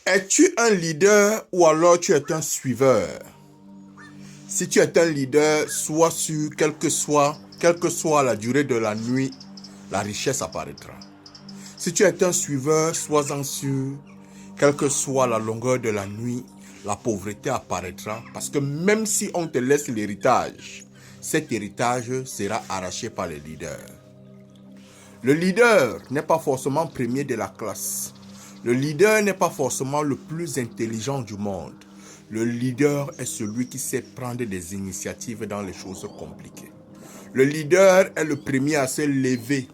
Es-tu un leader ou alors tu es un suiveur? Si tu es un leader, sois sûr, quelle que soit la durée de la nuit, la richesse apparaîtra. Si tu es un suiveur, sois-en sûr, quelle que soit la longueur de la nuit, la pauvreté apparaîtra. Parce que même si on te laisse l'héritage, cet héritage sera arraché par le leader. Le leader n'est pas forcément premier de la classe. Le leader n'est pas forcément le plus intelligent du monde. Le leader est celui qui sait prendre des initiatives dans les choses compliquées. Le leader est le premier à se lever,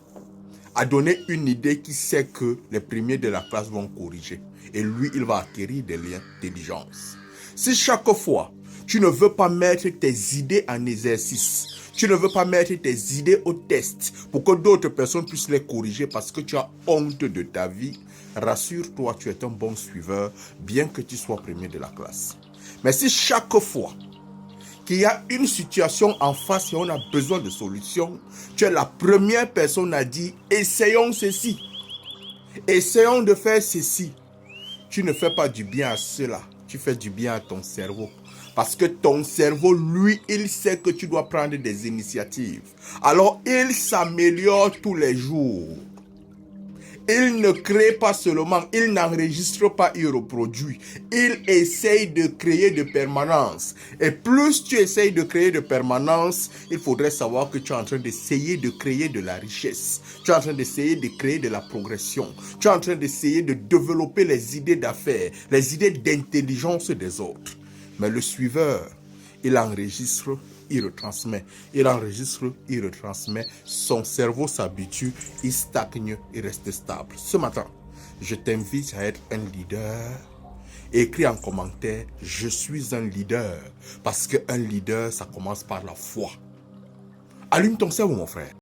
à donner une idée qui sait que les premiers de la classe vont corriger. Et lui, il va acquérir de l'intelligence. Si chaque fois, tu ne veux pas mettre tes idées en exercice, tu ne veux pas mettre tes idées au test pour que d'autres personnes puissent les corriger parce que tu as honte de ta vie, rassure-toi, tu es un bon suiveur, bien que tu sois premier de la classe. Mais si chaque fois qu'il y a une situation en face et on a besoin de solutions, tu es la première personne à dire « essayons ceci, essayons de faire ceci ». Tu ne fais pas du bien à cela, tu fais du bien à ton cerveau. Parce que ton cerveau, lui, il sait que tu dois prendre des initiatives. Alors, il s'améliore tous les jours. Il ne crée pas seulement, il n'enregistre pas, il reproduit. Il essaye de créer de permanence. Et plus tu essayes de créer de permanence, il faudrait savoir que tu es en train d'essayer de créer de la richesse. Tu es en train d'essayer de créer de la progression. Tu es en train d'essayer de développer les idées d'affaires, les idées d'intelligence des autres. Mais le suiveur, il enregistre, il retransmet. Il enregistre, il retransmet. Son cerveau s'habitue, il stagne, il reste stable. Ce matin, je t'invite à être un leader. Écris en commentaire, je suis un leader. Parce qu'un leader, ça commence par la foi. Allume ton cerveau, mon frère.